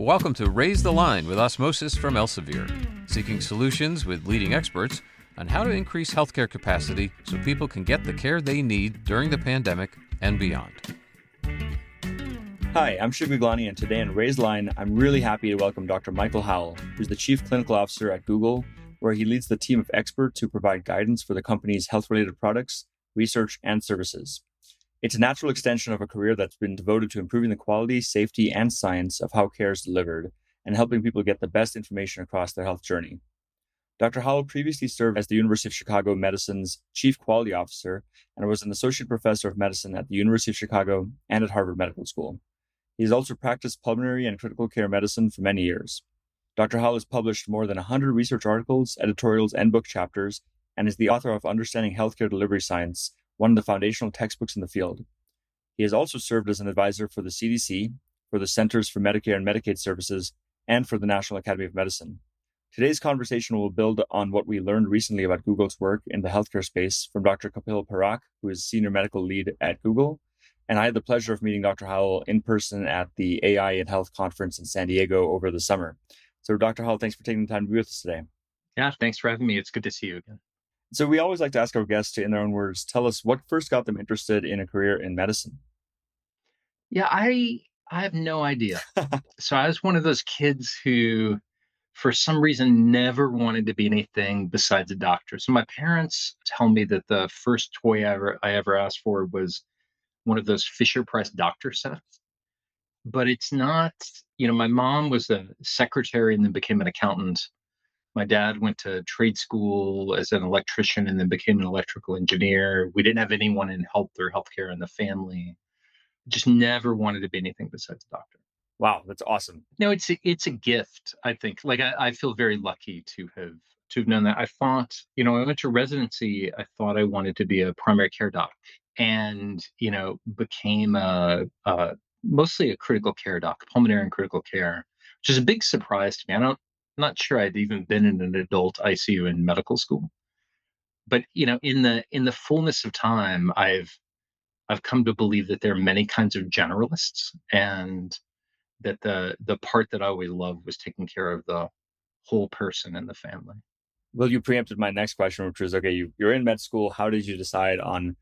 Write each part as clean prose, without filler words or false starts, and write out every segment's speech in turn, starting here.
Welcome to Raise the Line with Osmosis from Elsevier, seeking solutions with leading experts on how to increase healthcare capacity so people can get the care they need during the pandemic and beyond. Hi, I'm Shiv Guglani, and today on Raise the Line, I'm really happy to welcome Dr. Michael Howell, who's the Chief Clinical Officer at Google, where he leads the team of experts who provide guidance for the company's health-related products, research, and services. It's a natural extension of a career that's been devoted to improving the quality, safety, and science of how care is delivered and helping people get the best information across their health journey. Dr. Howell previously served as the University of Chicago Medicine's Chief Quality Officer and was an Associate Professor of Medicine at the University of Chicago and at Harvard Medical School. He has also practiced pulmonary and critical care medicine for many years. Dr. Howell has published more than 100 research articles, editorials, and book chapters, and is the author of Understanding Healthcare Delivery Science, one of the foundational textbooks in the field. He has also served as an advisor for the CDC, for the Centers for Medicare and Medicaid Services, and for the National Academy of Medicine. Today's conversation will build on what we learned recently about Google's work in the healthcare space from Dr. Kapil Parakh, who is Senior Medical Lead at Google. And I had the pleasure of meeting Dr. Howell in person at the AI in Health conference in San Diego over the summer. So Dr. Howell, thanks for taking the time to be with us today. Yeah, thanks for having me. It's good to see you again. So we always like to ask our guests to, in their own words, tell us what first got them interested in a career in medicine. Yeah, I have no idea. So I was one of those kids who, for some reason, never wanted to be anything besides a doctor. So my parents tell me that the first toy I ever asked for was one of those Fisher-Price doctor sets. But it's not, my mom was a secretary and then became an accountant. My dad went to trade school as an electrician and then became an electrical engineer. We didn't have anyone in health or healthcare in the family. Just never wanted to be anything besides a doctor. Wow, that's awesome. No, it's a gift, I think. Like I feel very lucky to have known that. I thought, I went to residency. I thought I wanted to be a primary care doc, and became mostly a critical care doc, pulmonary and critical care, which is a big surprise to me. I'm not sure I'd even been in an adult ICU in medical school, but in the fullness of time, I've come to believe that there are many kinds of generalists, and that the part that I always loved was taking care of the whole person and the family. Well, you preempted my next question, which was, okay, you're in med school. How did you decide on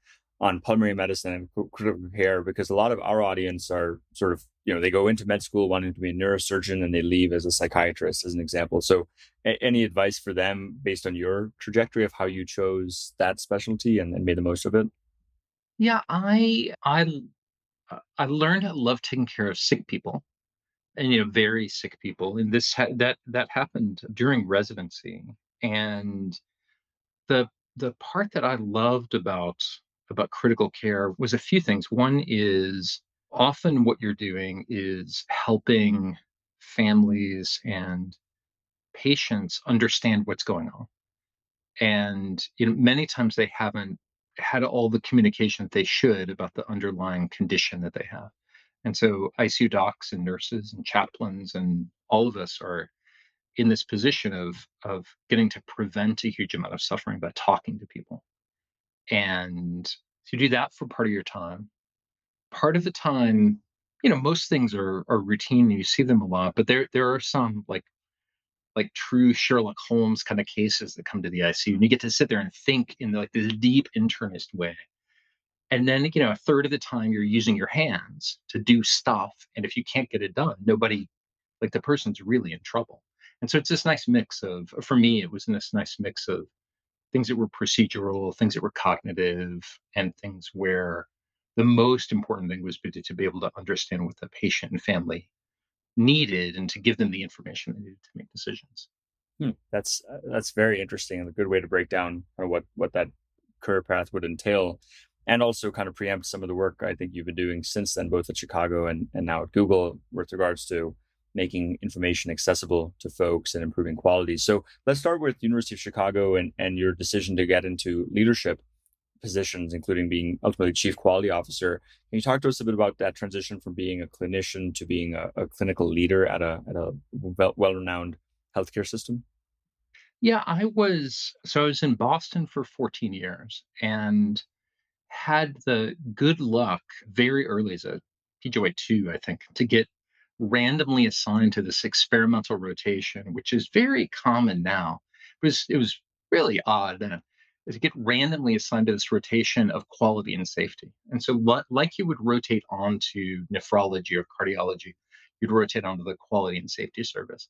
pulmonary medicine and critical care? Because a lot of our audience are sort of, they go into med school wanting to be a neurosurgeon and they leave as a psychiatrist, as an example. So any advice for them based on your trajectory of how you chose that specialty and made the most of it? Yeah, I learned to love taking care of sick people, and very sick people. And that happened during residency. And the part that I loved about critical care was a few things. One is often what you're doing is helping families and patients understand what's going on. And many times they haven't had all the communication that they should about the underlying condition that they have. And so ICU docs and nurses and chaplains and all of us are in this position of getting to prevent a huge amount of suffering by talking to people. And to do that for part of your time. Part of the time, most things are routine and you see them a lot, but there are some like true Sherlock Holmes kind of cases that come to the ICU, and you get to sit there and think in like this deep internist way. And then, a third of the time you're using your hands to do stuff. And if you can't get it done, the person's really in trouble. And so it's this nice mix for me, it was this nice mix of things that were procedural, things that were cognitive, and things where the most important thing was to be able to understand what the patient and family needed and to give them the information they needed to make decisions. That's very interesting and a good way to break down what that career path would entail, and also kind of preempt some of the work I think you've been doing since then, both at Chicago and now at Google, with regards to making information accessible to folks and improving quality. So let's start with University of Chicago and your decision to get into leadership positions, including being ultimately Chief Quality Officer. Can you talk to us a bit about that transition from being a clinician to being a clinical leader at a well-renowned healthcare system? Yeah, I was in Boston for 14 years and had the good luck very early as a PGY2, I think, to get randomly assigned to this experimental rotation, which is very common now. It was really odd then, is to get randomly assigned to this rotation of quality and safety. And so, like you would rotate onto nephrology or cardiology, you'd rotate onto the quality and safety service.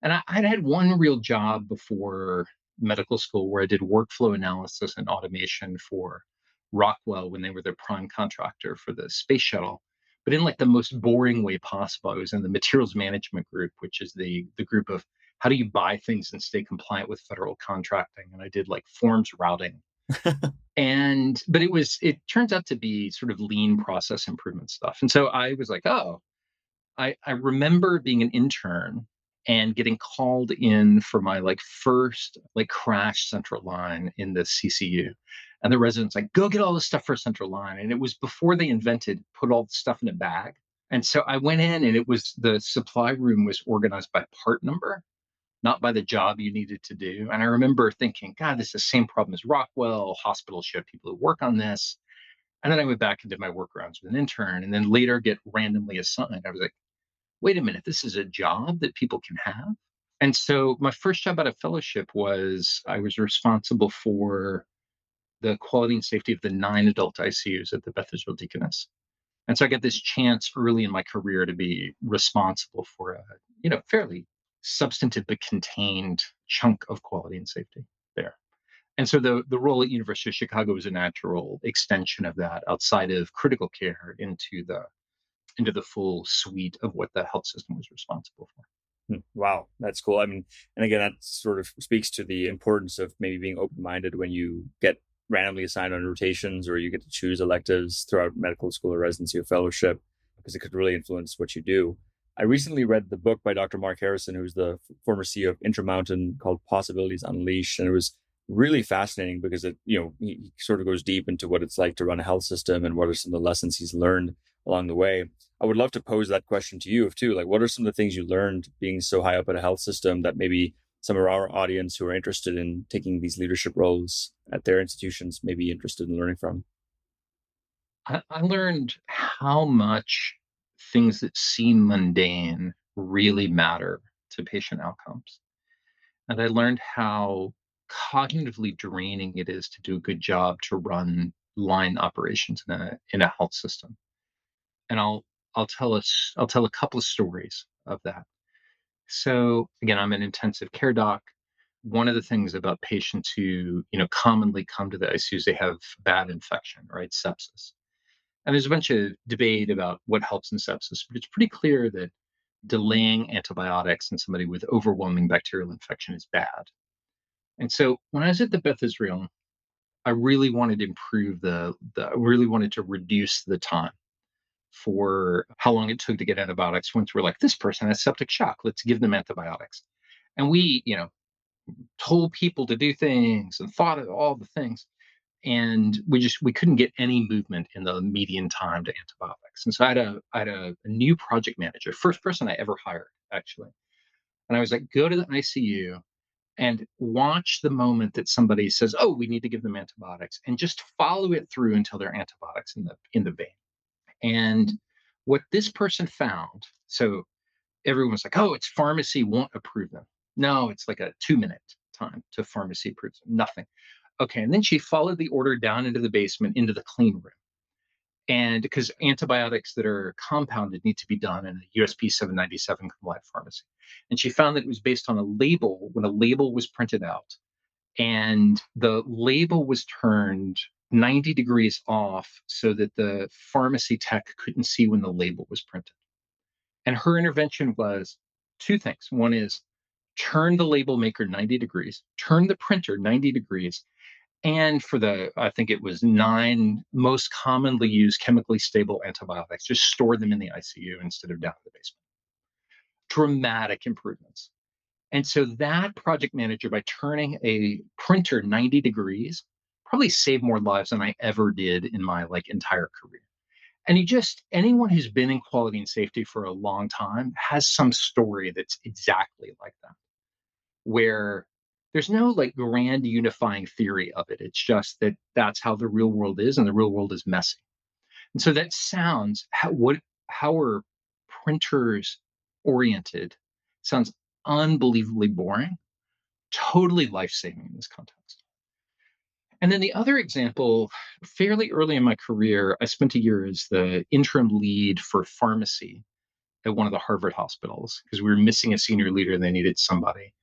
And I'd had one real job before medical school where I did workflow analysis and automation for Rockwell when they were their prime contractor for the space shuttle, but in like the most boring way possible. I was in the materials management group, which is the group of how do you buy things and stay compliant with federal contracting. And I did like forms routing. And but it turns out to be sort of lean process improvement stuff. And so I was like, oh, I remember being an intern and getting called in for my like first like crash central line in the CCU. And the residents like, go get all this stuff for central line. And it was before they invented put all the stuff in a bag. And so I went in and it was the supply room was organized by part number, not by the job you needed to do. And I remember thinking, God, this is the same problem as Rockwell. Hospitals should have people who work on this. And then I went back and did my workarounds with an intern and then later get randomly assigned. I was like, wait a minute, this is a job that people can have. And so my first job out of fellowship was I was responsible for the quality and safety of the 9 adult ICUs at the Beth Israel Deaconess. And so I got this chance early in my career to be responsible for a, fairly substantive but contained chunk of quality and safety there. And so the role at University of Chicago was a natural extension of that outside of critical care into the full suite of what the health system was responsible for. Wow, that's cool. I mean, and again, that sort of speaks to the importance of maybe being open-minded when you get randomly assigned on rotations or you get to choose electives throughout medical school or residency or fellowship, because it could really influence what you do. I recently read the book by Dr. Mark Harrison, who's the former CEO of Intermountain, called Possibilities Unleashed. And it was really fascinating because he sort of goes deep into what it's like to run a health system and what are some of the lessons he's learned along the way. I would love to pose that question to you too. Like, what are some of the things you learned being so high up in a health system that maybe some of our audience who are interested in taking these leadership roles at their institutions may be interested in learning from? I learned how much things that seem mundane really matter to patient outcomes. And I learned how cognitively draining it is to do a good job to run line operations in a health system. And I'll tell a couple of stories of that. So again, I'm an intensive care doc. One of the things about patients who, commonly come to the ICUs, they have bad infection, right? Sepsis. And there's a bunch of debate about what helps in sepsis, but it's pretty clear that delaying antibiotics in somebody with overwhelming bacterial infection is bad. And so when I was at the Beth Israel, I really wanted to improve I really wanted to reduce the time for how long it took to get antibiotics. Once we're like, this person has septic shock, let's give them antibiotics. And we, told people to do things and thought of all the things. And we couldn't get any movement in the median time to antibiotics. And so I had a new project manager, first person I ever hired, actually. And I was like, go to the ICU and watch the moment that somebody says, oh, we need to give them antibiotics, and just follow it through until there are antibiotics in the vein. And what this person found, so everyone's like, oh, it's pharmacy won't approve them. No, it's like a 2-minute time to pharmacy approves them. Nothing. Okay. And then she followed the order down into the basement, into the clean room. And because antibiotics that are compounded need to be done in a USP 797 compliant pharmacy. And she found that it was based on a label when a label was printed out. And the label was turned 90 degrees off so that the pharmacy tech couldn't see when the label was printed. And her intervention was two things. One is turn the label maker 90 degrees, turn the printer 90 degrees, and for I think it was 9 most commonly used chemically stable antibiotics, just store them in the ICU instead of down in the basement. Dramatic improvements. And so that project manager, by turning a printer 90 degrees, probably saved more lives than I ever did in my entire career. And anyone who's been in quality and safety for a long time has some story that's exactly like that, where there's no grand unifying theory of it. It's just that that's how the real world is, and the real world is messy. And so that sounds how are printers oriented sounds unbelievably boring, totally life-saving in this context. And then the other example, fairly early in my career, I spent a year as the interim lead for pharmacy at one of the Harvard hospitals because we were missing a senior leader and they needed somebody.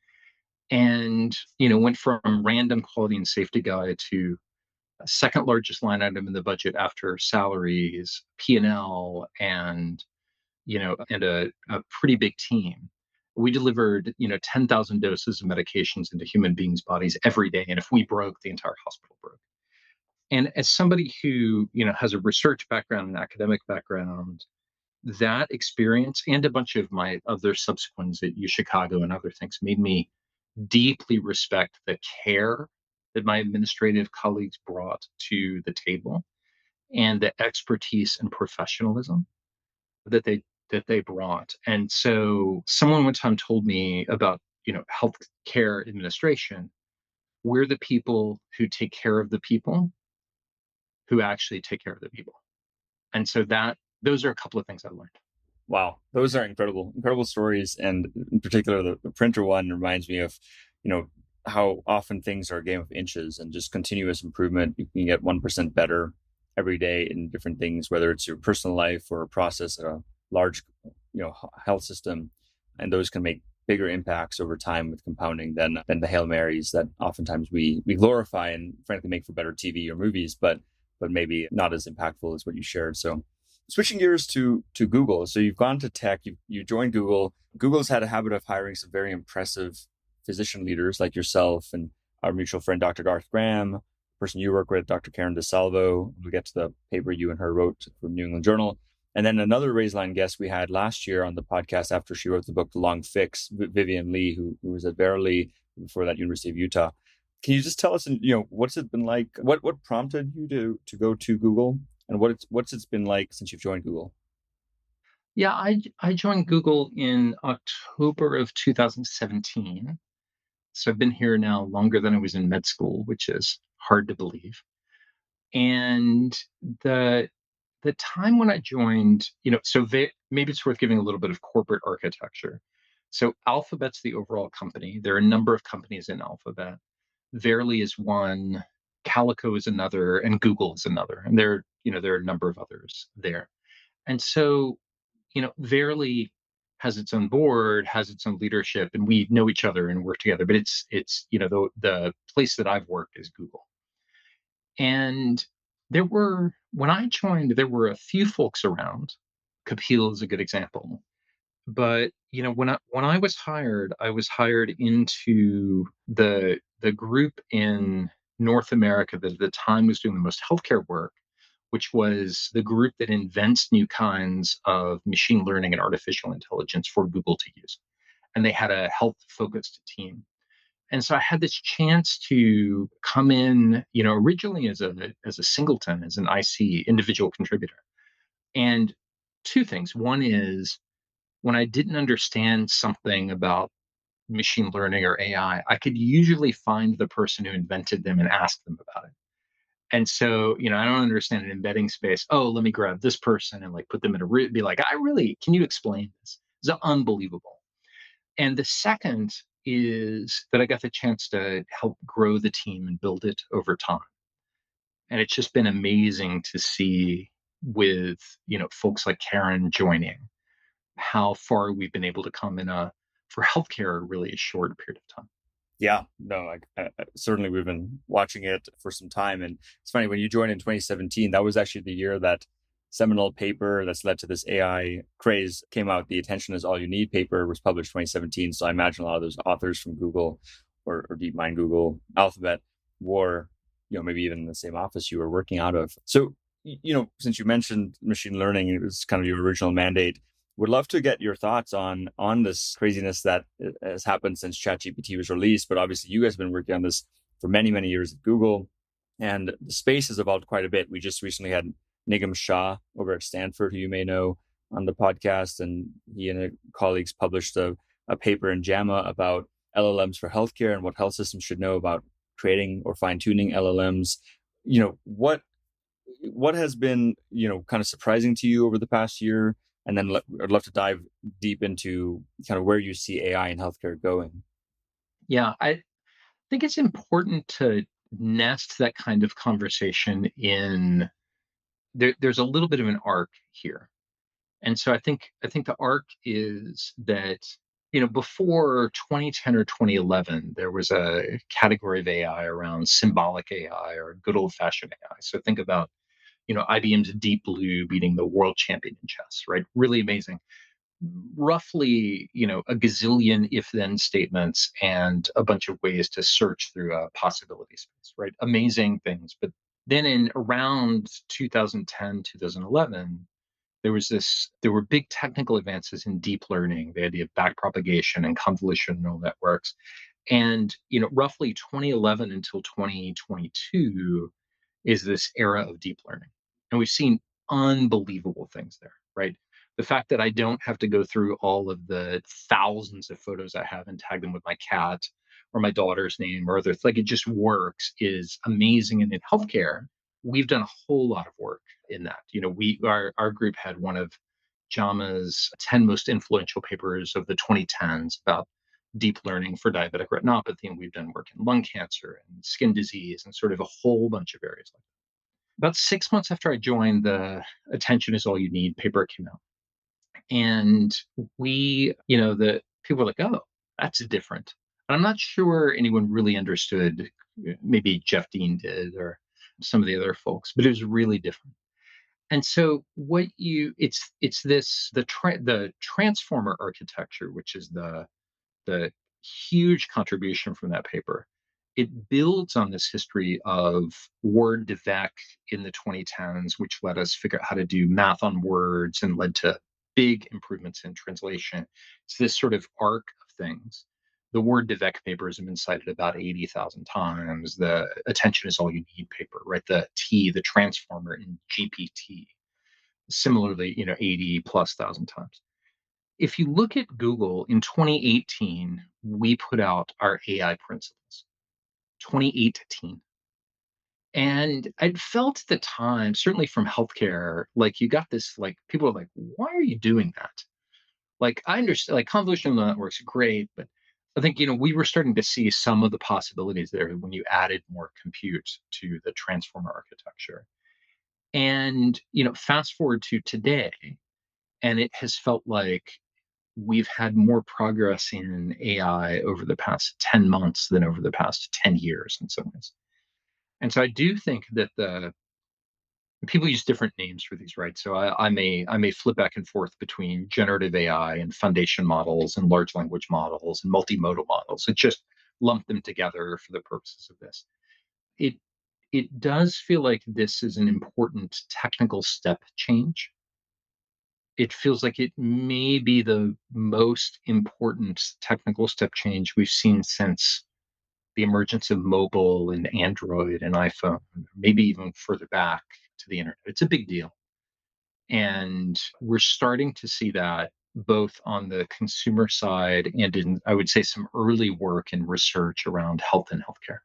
And, went from random quality and safety guy to second largest line item in the budget after salaries, P&L, and a pretty big team. We delivered, 10,000 doses of medications into human beings' bodies every day. And if we broke, the entire hospital broke. And as somebody who, has a research background and academic background, that experience and a bunch of my other subsequents at U Chicago and other things made me deeply respect the care that my administrative colleagues brought to the table and the expertise and professionalism that they brought. And so someone one time told me about, healthcare administration. We're the people who take care of the people who actually take care of the people. And so those are a couple of things I learned. Wow, those are incredible stories. And in particular, the printer one reminds me of, how often things are a game of inches and just continuous improvement. You can get 1% better every day in different things, whether it's your personal life or a process at a large, health system. And those can make bigger impacts over time with compounding than the Hail Marys that oftentimes we glorify and frankly make for better TV or movies, but maybe not as impactful as what you shared. So switching gears to Google. So you've gone to tech, you joined Google. Google's had a habit of hiring some very impressive physician leaders like yourself and our mutual friend, Dr. Garth Graham, the person you work with, Dr. Karen DeSalvo. We'll get to the paper you and her wrote from New England Journal. And then another Raiseline guest we had last year on the podcast after she wrote the book, The Long Fix, Vivian Lee, who was at Verily before that, University of Utah. Can you just tell us, what's it been like? What prompted you to go to Google? And what's it been like since you've joined Google? Yeah, I joined Google in October of 2017. So I've been here now longer than I was in med school, which is hard to believe. And the time when I joined, maybe it's worth giving a little bit of corporate architecture. So Alphabet's the overall company. There are a number of companies in Alphabet. Verily is one, Calico is another, and Google is another. And there are a number of others there. And so, Verily has its own board, has its own leadership, and we know each other and work together. But it's the place that I've worked is Google. And when I joined, there were a few folks around. Kapil is a good example. But when I was hired into the group in North America that at the time was doing the most healthcare work, which was the group that invents new kinds of machine learning and artificial intelligence for Google to use. And they had a health-focused team. And so I had this chance to come in, originally as a singleton, as an IC, individual contributor. And two things. One is when I didn't understand something about machine learning or AI, I could usually find the person who invented them and ask them about it. And so, I don't understand an embedding space. Oh, let me grab this person and put them in be like, can you explain this? It's unbelievable. And the second is that I got the chance to help grow the team and build it over time. And it's just been amazing to see with, folks like Karen joining how far we've been able to come for healthcare, really a short period of time. Yeah, no, certainly we've been watching it for some time. And it's funny, when you joined in 2017, that was actually the year that seminal paper that's led to this AI craze came out. The Attention is All You Need paper was published 2017. So I imagine a lot of those authors from Google or DeepMind, Google, Alphabet were, maybe even in the same office you were working out of. So, since you mentioned machine learning, it was kind of your original mandate. Would love to get your thoughts on this craziness that has happened since ChatGPT was released. But obviously, you guys have been working on this for many, many years at Google. And the space has evolved quite a bit. We just recently had Nigam Shah over at Stanford, who you may know, on the podcast. And he and his colleagues published a paper in JAMA about LLMs for healthcare and what health systems should know about creating or fine-tuning LLMs. What has been, kind of surprising to you over the past year? And then I'd love to dive deep into kind of where you see AI in healthcare going. Yeah, I think it's important to nest that kind of conversation in there's a little bit of an arc here. And so I think the arc is that before 2010 or 2011 there was a category of AI around symbolic AI or good old fashioned AI. So think about IBM's Deep Blue beating the world champion in chess, right? Really amazing. Roughly, a gazillion if then statements and a bunch of ways to search through a possibility space, right? Amazing things. But then in around 2010, 2011, there were big technical advances in deep learning, the idea of backpropagation and convolutional neural networks. And, roughly 2011 until 2022 is this era of deep learning. And we've seen unbelievable things there, right? The fact that I don't have to go through all of the thousands of photos I have and tag them with my cat or my daughter's name or other, like it just works is amazing. And in healthcare, we've done a whole lot of work in that. Our group had one of JAMA's 10 most influential papers of the 2010s about deep learning for diabetic retinopathy. And we've done work in lung cancer and skin disease and sort of a whole bunch of areas like that. About 6 months after I joined, the Attention is All You Need paper came out. And the people were like, oh, that's different. And I'm not sure anyone really understood. Maybe Jeff Dean did or some of the other folks, but it was really different. And so it's this the transformer architecture, which is the huge contribution from that paper. It builds on this history of word to vec in the 2010s, which let us figure out how to do math on words and led to big improvements in translation. It's this sort of arc of things. The word to vec papers have been cited about 80,000 times. The Attention is All You Need paper, right? The transformer in GPT, similarly, 80 plus thousand times. If you look at Google in 2018, we put out our AI principles. 2018. And I'd felt at the time, certainly from healthcare, like you got this, like people are like, why are you doing that? Like I understand, like convolutional networks are great, but I think, we were starting to see some of the possibilities there when you added more compute to the transformer architecture. And, fast forward to today, and it has felt like we've had more progress in AI over the past 10 months than over the past 10 years in some ways. And so I do think that the people use different names for these, right? So I may flip back and forth between generative AI and foundation models and large language models and multimodal models. It just lump them together for the purposes of this. It it does feel like this is an important technical step change. It feels like it may be the most important technical step change we've seen since the emergence of mobile and Android and iPhone, maybe even further back to the internet. It's a big deal. And we're starting to see that both on the consumer side and in, I would say, some early work and research around health and healthcare.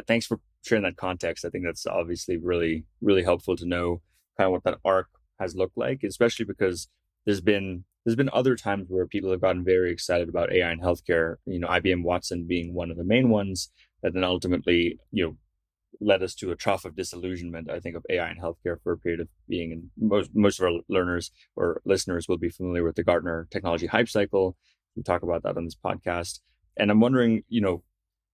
Thanks for sharing that context. I think that's obviously really, really helpful to know kind of what that arc has looked like, especially because there's been other times where people have gotten very excited about AI in healthcare. IBM Watson being one of the main ones that then ultimately, led us to a trough of disillusionment, I think, of AI in healthcare for a period of being. And most of our learners or listeners will be familiar with the Gartner technology hype cycle. We talk about that on this podcast. And I'm wondering,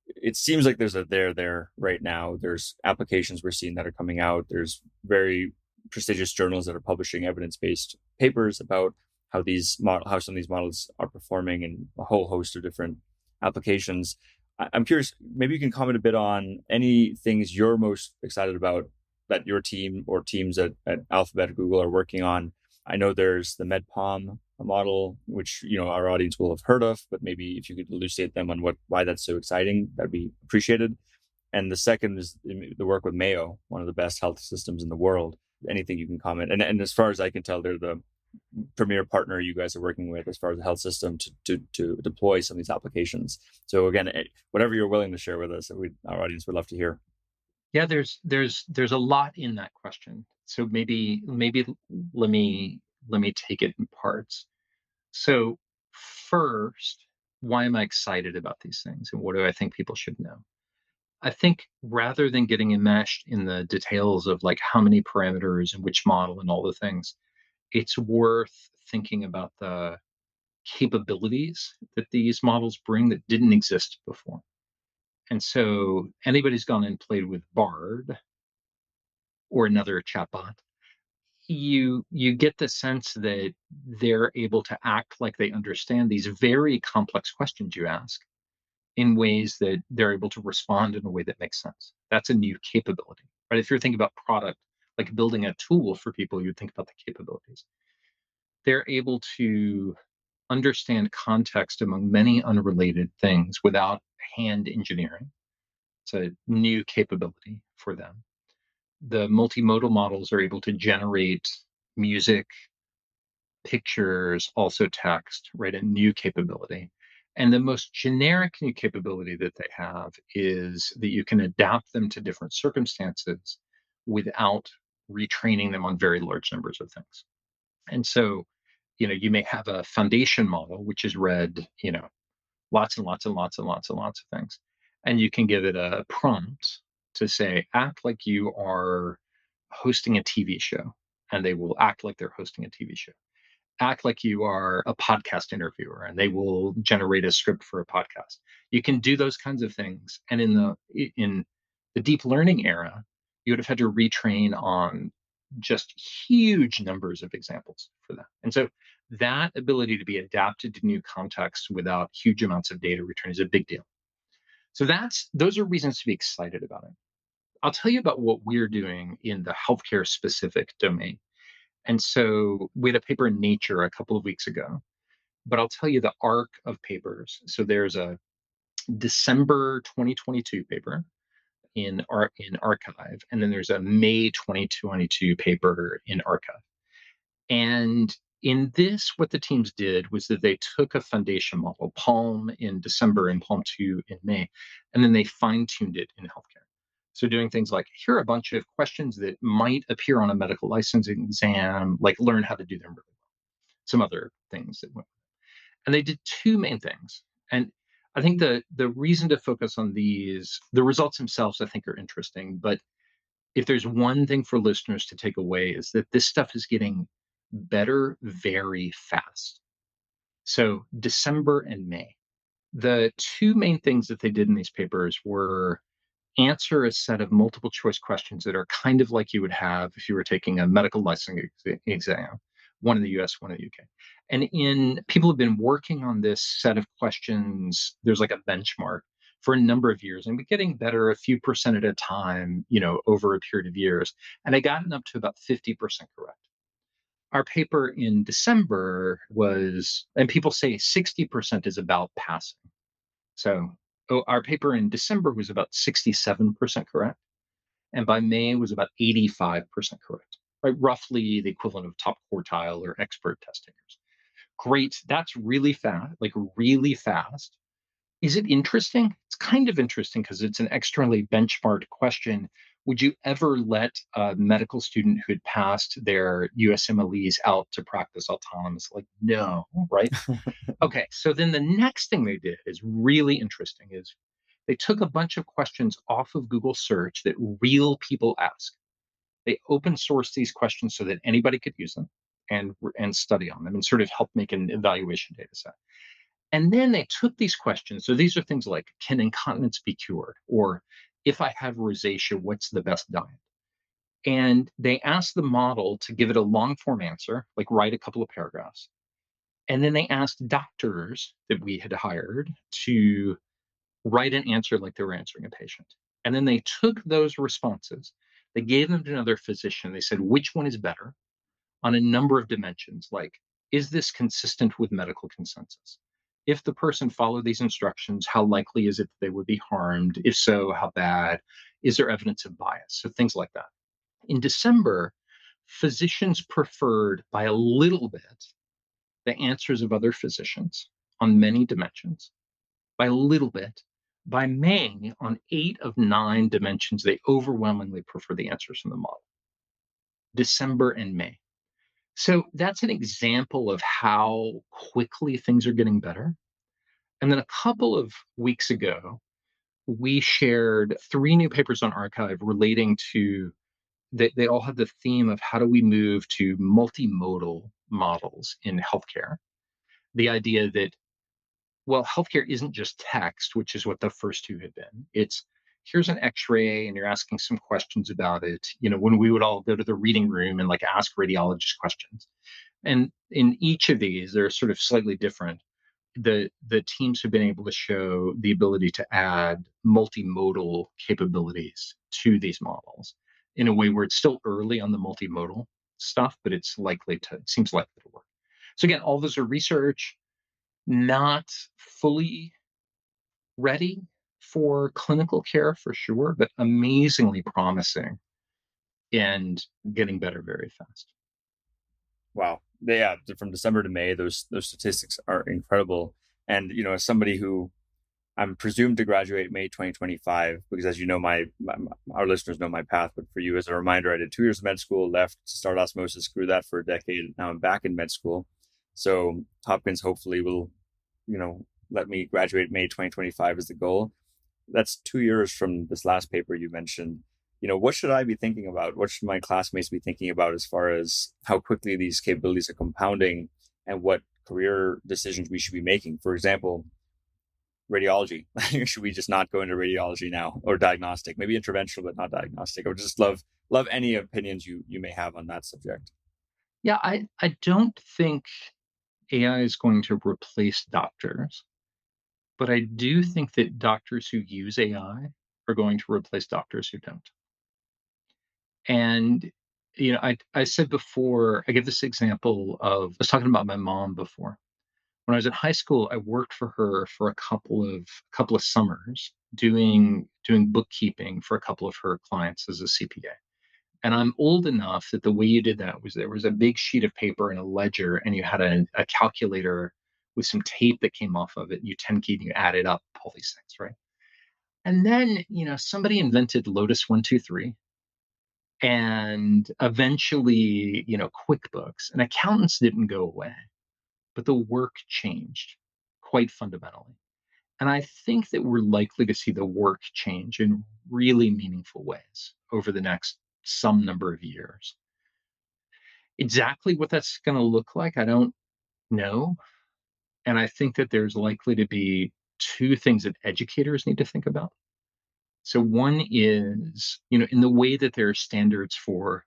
it seems like there's a there right now. There's applications we're seeing that are coming out. There's very prestigious journals that are publishing evidence-based papers about how how some of these models are performing in a whole host of different applications. I'm curious, maybe you can comment a bit on any things you're most excited about that your team or teams at Alphabet, Google are working on. I know there's the MedPalm model, which our audience will have heard of, but maybe if you could elucidate them on why that's so exciting, that'd be appreciated. And the second is the work with Mayo, one of the best health systems in the world. Anything you can comment. And as far as I can tell, they're the premier partner you guys are working with as far as the health system to deploy some of these applications. So again, whatever you're willing to share with us, our audience would love to hear. Yeah, there's a lot in that question. So maybe let me let me take it in parts. So, first, why am I excited about these things and what do I think people should know? I think rather than getting enmeshed in the details of like how many parameters and which model and all the things, it's worth thinking about the capabilities that these models bring that didn't exist before. And so anybody's gone and played with Bard or another chatbot, you get the sense that they're able to act like they understand these very complex questions you ask in ways that they're able to respond in a way that makes sense. That's a new capability, right? If you're thinking about product, like building a tool for people, you'd think about the capabilities. They're able to understand context among many unrelated things without hand engineering. It's a new capability for them. The multimodal models are able to generate music, pictures, also text, right? A new capability. And the most generic new capability that they have is that you can adapt them to different circumstances without retraining them on very large numbers of things. And so, you may have a foundation model, which has read, lots and lots and lots and lots and lots of things. And you can give it a prompt to say, act like you are hosting a TV show. And they will act like they're hosting a TV show. Act like you are a podcast interviewer and they will generate a script for a podcast. You can do those kinds of things. And in the deep learning era, you would have had to retrain on just huge numbers of examples for that. And so that ability to be adapted to new contexts without huge amounts of data return is a big deal. So those are reasons to be excited about it. I'll tell you about what we're doing in the healthcare specific domain. And so we had a paper in Nature a couple of weeks ago, but I'll tell you the arc of papers. So there's a December 2022 paper in Archive, and then there's a May 2022 paper in Archive. And in this, what the teams did was that they took a foundation model, Palm in December and Palm 2 in May, and then they fine-tuned it in healthcare. So doing things like, here are a bunch of questions that might appear on a medical licensing exam, like learn how to do them really well. Some other things that went. And they did two main things. And I think the reason to focus on these, the results themselves, I think are interesting. But if there's one thing for listeners to take away is that this stuff is getting better very fast. So December and May, the two main things that they did in these papers were answer a set of multiple choice questions that are kind of like you would have if you were taking a medical licensing exam, one in the US, one in the UK. And people have been working on this set of questions. There's like a benchmark for a number of years and we're getting better a few percent at a time, over a period of years. And I gotten up to about 50% correct. Our paper in December was, and people say 60% is about passing. So our paper in December was about 67% correct. And by May was about 85% correct, right? Roughly the equivalent of top quartile or expert test takers. Great. That's really fast, like really fast. Is it interesting? It's kind of interesting because it's an externally benchmarked question. Would you ever let a medical student who had passed their USMLEs out to practice autonomous? Like, no, right? Okay, so then the next thing they did is really interesting is they took a bunch of questions off of Google search that real people ask. They open sourced these questions so that anybody could use them and study on them and sort of help make an evaluation data set. And then they took these questions. So these are things like, can incontinence be cured? Or if I have rosacea, what's the best diet? And they asked the model to give it a long form answer, like write a couple of paragraphs. And then they asked doctors that we had hired to write an answer like they were answering a patient. And then they took those responses, they gave them to another physician. They said, which one is better on a number of dimensions? Like, is this consistent with medical consensus? If the person followed these instructions, how likely is it that they would be harmed? If so, how bad? Is there evidence of bias? So things like that. In December, physicians preferred by a little bit the answers of other physicians on many dimensions, by a little bit. By May, on 8 of 9 dimensions, they overwhelmingly prefer the answers from the model. December and May. So that's an example of how quickly things are getting better. And then a couple of weeks ago, we shared three new papers on Archive relating to they all have the theme of how do we move to multimodal models in healthcare. The idea that, well, healthcare isn't just text, which is what the first two had been. It's here's an x-ray and you're asking some questions about it. When we would all go to the reading room and like ask radiologists questions. And in each of these, they're sort of slightly different. The teams have been able to show the ability to add multimodal capabilities to these models in a way where it's still early on the multimodal stuff, but it seems likely to work. So again, all those are research, not fully ready for clinical care for sure, but amazingly promising and getting better very fast. Wow. Yeah, from December to May, those statistics are incredible. And as somebody who I'm presumed to graduate May 2025, because as you know, our listeners know my path. But for you, as a reminder, I did 2 years of med school, left to start Osmosis, grew that for a decade. Now I'm back in med school. So Hopkins hopefully will, let me graduate May 2025 is the goal. That's 2 years from this last paper you mentioned. What should I be thinking about? What should my classmates be thinking about as far as how quickly these capabilities are compounding and what career decisions we should be making? For example, radiology. Should we just not go into radiology now, or diagnostic? Maybe interventional, but not diagnostic. I would just love any opinions you may have on that subject. Yeah, I don't think AI is going to replace doctors, but I do think that doctors who use AI are going to replace doctors who don't. And I said before, I give this example of I was talking about my mom before. When I was in high school, I worked for her for a couple of summers doing bookkeeping for a couple of her clients as a CPA. And I'm old enough that the way you did that was there was a big sheet of paper and a ledger, and you had a calculator with some tape that came off of it. You 10 keyed and you added up all these things, right? And then, somebody invented Lotus 123 and eventually, QuickBooks, and accountants didn't go away, but the work changed quite fundamentally. And I think that we're likely to see the work change in really meaningful ways over the next some number of years. Exactly what that's going to look like, I don't know. And I think that there's likely to be two things that educators need to think about. So, one is, in the way that there are standards for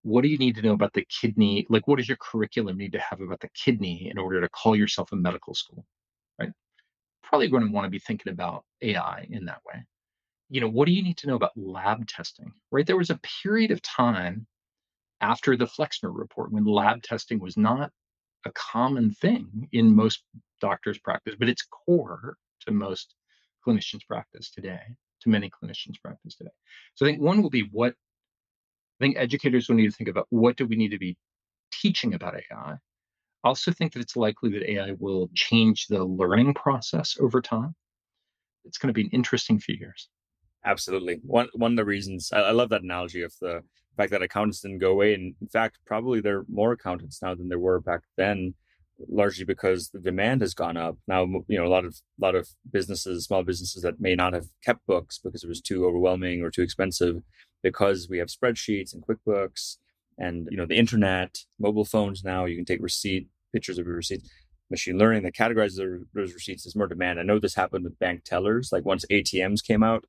what do you need to know about the kidney? Like, what does your curriculum need to have about the kidney in order to call yourself a medical school? Right? Probably going to want to be thinking about AI in that way. What do you need to know about lab testing? Right? There was a period of time after the Flexner report when lab testing was not a common thing in most doctors' practice, but it's core to most clinicians' practice today, to many clinicians' practice today. So I think one will be I think educators will need to think about what do we need to be teaching about AI. I also think that it's likely that AI will change the learning process over time. It's going to be an interesting few years. Absolutely. One of the reasons I love that analogy of the fact that accountants didn't go away, and in fact, probably there are more accountants now than there were back then, largely because the demand has gone up. Now, a lot of businesses, small businesses that may not have kept books because it was too overwhelming or too expensive, because we have spreadsheets and QuickBooks and the internet, mobile phones. Now you can take pictures of your receipts. Machine learning that categorizes those receipts. There's more demand. I know this happened with bank tellers. Like once ATMs came out,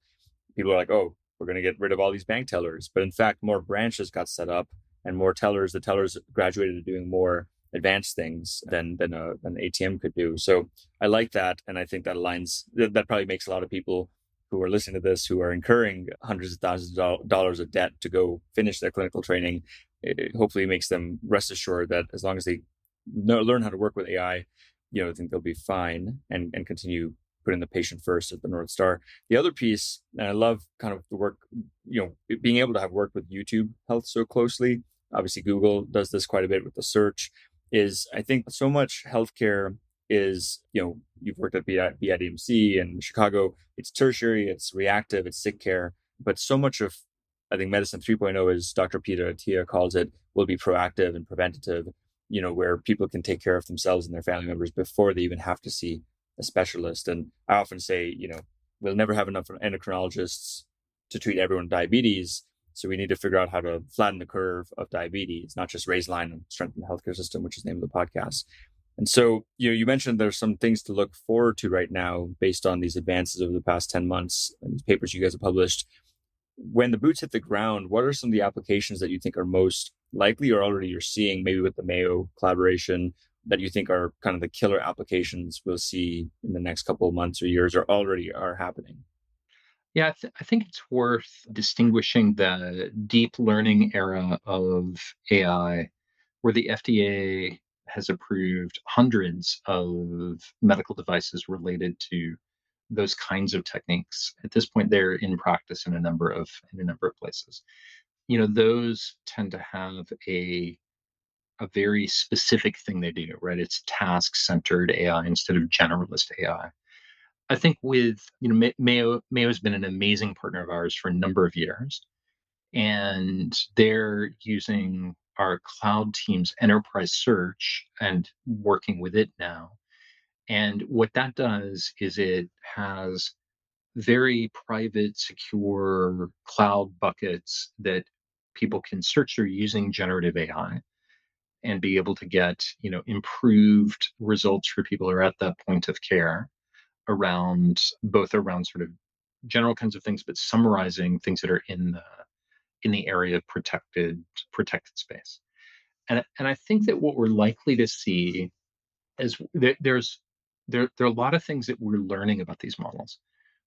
people are like, oh, we're going to get rid of all these bank tellers. But in fact, more branches got set up and more tellers. The tellers graduated to doing more advanced things than an ATM could do. So I like that. And I think that aligns, that probably makes a lot of people who are listening to this, who are incurring hundreds of thousands of dollars of debt to go finish their clinical training, it hopefully makes them rest assured that as long as they learn how to work with AI, I think they'll be fine and continue putting the patient first at the North Star. The other piece, and I love kind of the work, being able to have worked with YouTube Health so closely. Obviously, Google does this quite a bit with the search. Is I think so much healthcare is, you've worked at BIDMC and Chicago. It's tertiary, it's reactive, it's sick care, but so much of I think medicine 3.0, as Dr. Peter Attia calls it, will be proactive and preventative, where people can take care of themselves and their family members before they even have to see a specialist. And I often say, we'll never have enough endocrinologists to treat everyone with diabetes. So we need to figure out how to flatten the curve of diabetes, not just raise line and strengthen the healthcare system, which is the name of the podcast. And so, you mentioned there's some things to look forward to right now based on these advances over the past 10 months and these papers you guys have published. When the boots hit the ground, what are some of the applications that you think are most likely or already you're seeing, maybe with the Mayo collaboration, that you think are kind of the killer applications we'll see in the next couple of months or years or already are happening? Yeah, I think it's worth distinguishing the deep learning era of AI, where the FDA has approved hundreds of medical devices related to those kinds of techniques. At this point, they're in practice in a number of places. Those tend to have a very specific thing they do, right? It's task-centered AI instead of generalist AI. I think with Mayo's been an amazing partner of ours for a number of years, and they're using our cloud team's enterprise search and working with it now. And what that does is it has very private, secure cloud buckets that people can search through using generative AI and be able to get, improved results for people who are at that point of care around sort of general kinds of things, but summarizing things that are in the area of protected space. And I think that what we're likely to see is there are a lot of things that we're learning about these models.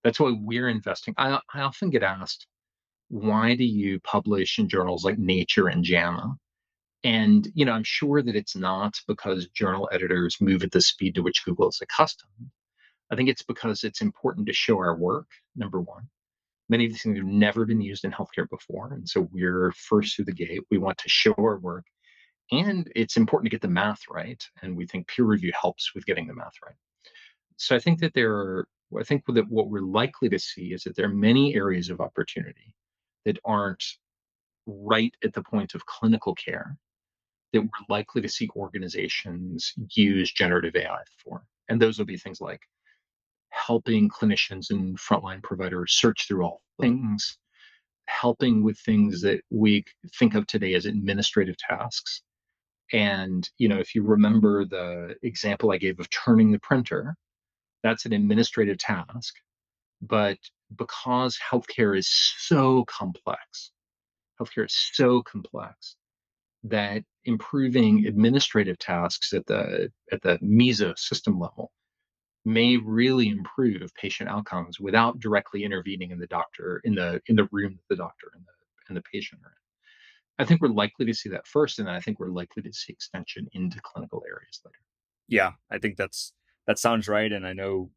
That's why we're investing. I often get asked, why do you publish in journals like Nature and JAMA? And I'm sure that it's not because journal editors move at the speed to which Google is accustomed. I think it's because it's important to show our work, number one. Many of these things have never been used in healthcare before. And so we're first through the gate. We want to show our work. And it's important to get the math right. And we think peer review helps with getting the math right. So I think that what we're likely to see is that there are many areas of opportunity that aren't right at the point of clinical care that we're likely to see organizations use generative AI for. And those will be things like helping clinicians and frontline providers search through all things, helping with things that we think of today as administrative tasks. And, if you remember the example I gave of turning the printer, that's an administrative task. But because healthcare is so complex that improving administrative tasks at the meso system level may really improve patient outcomes without directly intervening in the room that the doctor and the patient are in. I think we're likely to see that first, and then I think we're likely to see extension into clinical areas later. Yeah, I think that sounds right. And I know,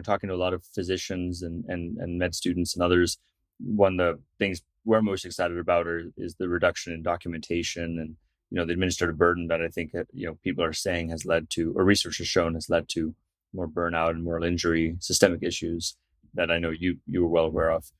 talking to a lot of physicians and med students and others, one of the things we're most excited about is the reduction in documentation and, the administrative burden that I think that, people are saying has led to, or research has shown has led to more burnout and moral injury, systemic issues that I know you were well aware of.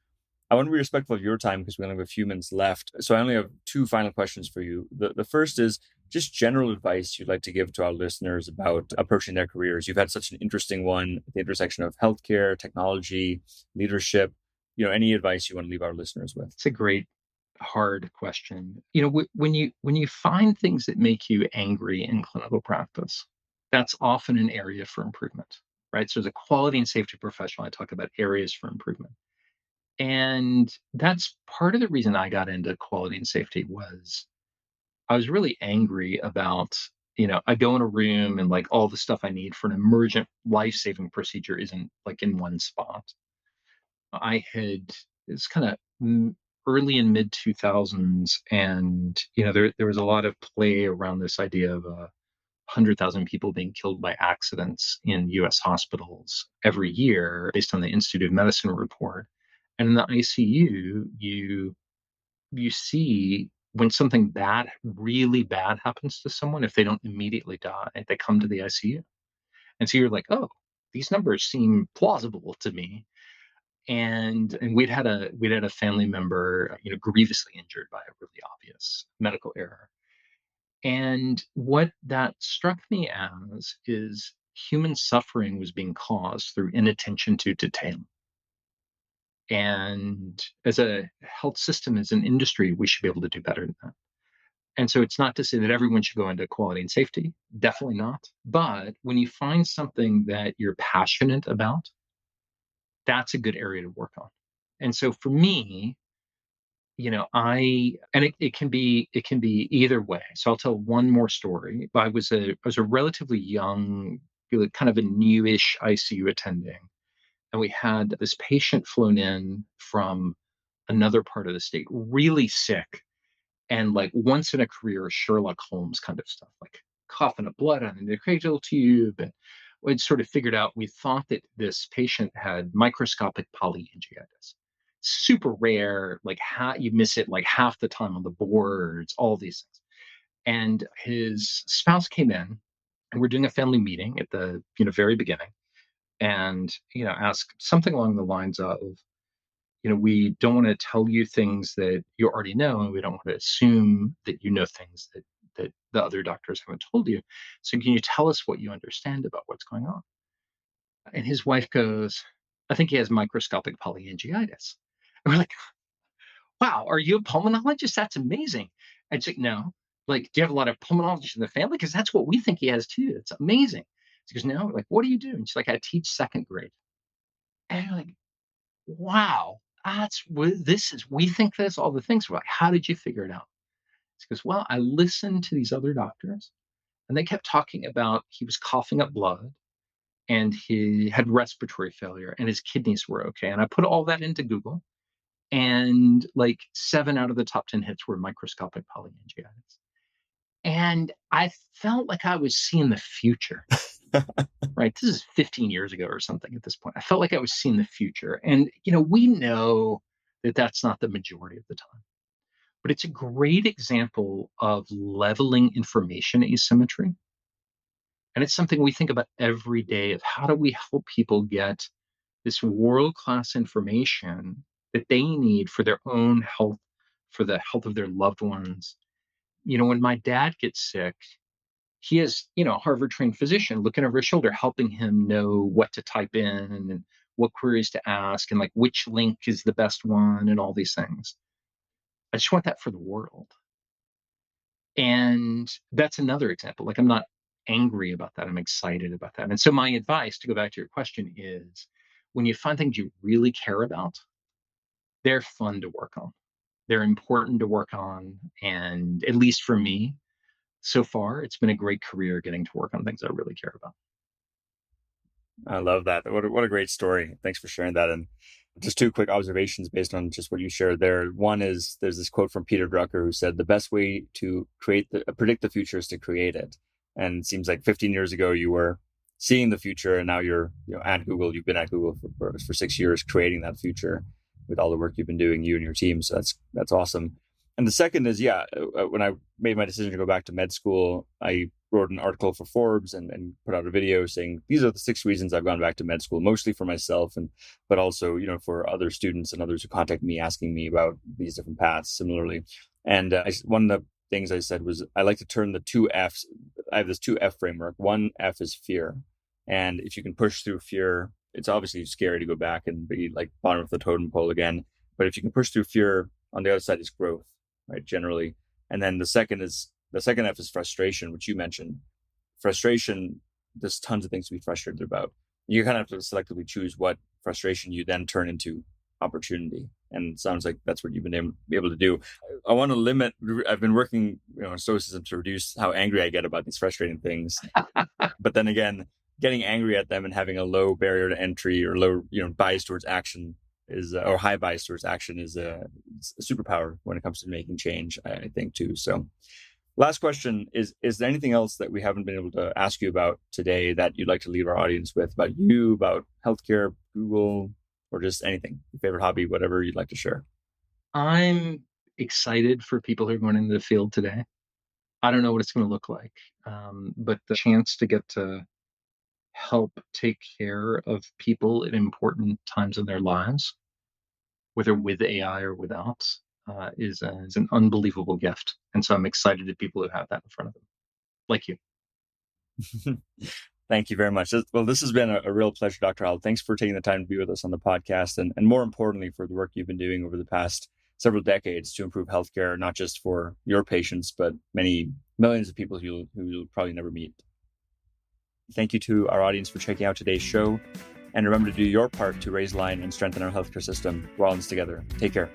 I want to be respectful of your time because we only have a few minutes left. So I only have two final questions for you. The first is just general advice you'd like to give to our listeners about approaching their careers. You've had such an interesting one at the intersection of healthcare, technology, leadership. Any advice you want to leave our listeners with? It's a great, hard question. When you find things that make you angry in clinical practice, that's often an area for improvement, right? So as a quality and safety professional, I talk about areas for improvement. And that's part of the reason I got into quality and safety was I was really angry about, I go in a room and like all the stuff I need for an emergent life-saving procedure isn't like in one spot. It's kind of early and mid 2000s, and there was a lot of play around this idea of 100,000 people being killed by accidents in US hospitals every year based on the Institute of Medicine report. And in the ICU, you see when something bad, really bad happens to someone, if they don't immediately die, they come to the ICU. And so you're like, oh, these numbers seem plausible to me. And we'd had a family member, grievously injured by a really obvious medical error. And what that struck me as is human suffering was being caused through inattention to detail. And as a health system, as an industry, we should be able to do better than that. And so it's not to say that everyone should go into quality and safety, definitely not. But when you find something that you're passionate about, that's a good area to work on. And so for me, it can be either way. So I'll tell one more story. I was a relatively young, kind of a newish ICU attending, and we had this patient flown in from another part of the state, really sick, and like once in a career Sherlock Holmes kind of stuff, like coughing up blood on the cranial tube. And we'd sort of figured out, we thought that this patient had microscopic polyangiitis. Super rare, like you miss it like half the time on the boards, all these things. And his spouse came in, and we're doing a family meeting at the very beginning, and asked something along the lines of, we don't want to tell you things that you already know, and we don't want to assume that you know things that the other doctors haven't told you. So can you tell us what you understand about what's going on? And his wife goes, I think he has microscopic polyangiitis. And we're like, wow, are you a pulmonologist? That's amazing. And she's like, no. Like, do you have a lot of pulmonologists in the family? Because that's what we think he has too. It's amazing. She goes, no. Like, what do you do? And she's like, I teach second grade. And you're like, wow, that's what this is. We think this, all the things. We're like, how did you figure it out? She goes, well, I listened to these other doctors, and they kept talking about he was coughing up blood, and he had respiratory failure, and his kidneys were okay. And I put all that into Google, and like 7 out of the top 10 hits were microscopic polyangiitis. And I felt like I was seeing the future, right? This is 15 years ago or something at this point. I felt like I was seeing the future. And, we know that that's not the majority of the time, but it's a great example of leveling information asymmetry. And it's something we think about every day, of how do we help people get this world class information that they need for their own health, for the health of their loved ones. When my dad gets sick, he has, a Harvard trained physician looking over his shoulder, helping him know what to type in and what queries to ask, and like which link is the best one, and all these things. I just want that for the world. And that's another example. Like, I'm not angry about that. I'm excited about that. And so my advice, to go back to your question, is when you find things you really care about, they're fun to work on. They're important to work on. And at least for me, so far, it's been a great career getting to work on things I really care about. I love that. What a great story. Thanks for sharing that. And just two quick observations based on just what you shared there. One is, there's this quote from Peter Drucker who said, the best way to predict the future is to create it. And it seems like 15 years ago, you were seeing the future, and now you're at Google. You've been at Google for 6 years, creating that future with all the work you've been doing, you and your team. So that's awesome. And the second is, when I made my decision to go back to med school, I wrote an article for Forbes and put out a video saying, these are the 6 reasons I've gone back to med school, mostly for myself, but also, for other students and others who contact me asking me about these different paths similarly. And one of the things I said was, I like to turn the 2 F's. I have this 2F framework. 1 F is fear. And if you can push through fear, it's obviously scary to go back and be like bottom of the totem pole again. But if you can push through fear, on the other side is growth, right? Generally. And then the second F is frustration, which you mentioned. Frustration, there's tons of things to be frustrated about. You kind of have to selectively choose what frustration you then turn into opportunity. And it sounds like that's what you've been able to do. I want to limit, I've been working on stoicism to reduce how angry I get about these frustrating things. But then again, getting angry at them and having a low barrier to entry, or low, bias towards action or high bias towards action is a superpower when it comes to making change, I think too. So last question is there anything else that we haven't been able to ask you about today that you'd like to leave our audience with, about you, about healthcare, Google, or just anything, your favorite hobby, whatever you'd like to share? I'm excited for people who are going into the field today. I don't know what it's going to look like, but the chance to get to help take care of people at important times in their lives, whether with AI or without, is an unbelievable gift. And so I'm excited at people who have that in front of them, like you. Thank you very much. Well, this has been a real pleasure, Dr. Howell. Thanks for taking the time to be with us on the podcast, and more importantly, for the work you've been doing over the past several decades to improve healthcare, not just for your patients, but many millions of people who you'll probably never meet. Thank you to our audience for checking out today's show. And remember to do your part to raise the line and strengthen our healthcare system. We're all in this together. Take care.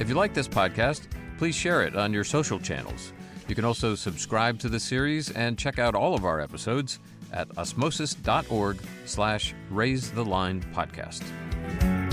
If you like this podcast, please share it on your social channels. You can also subscribe to the series and check out all of our episodes at osmosis.org/raisethelinepodcast.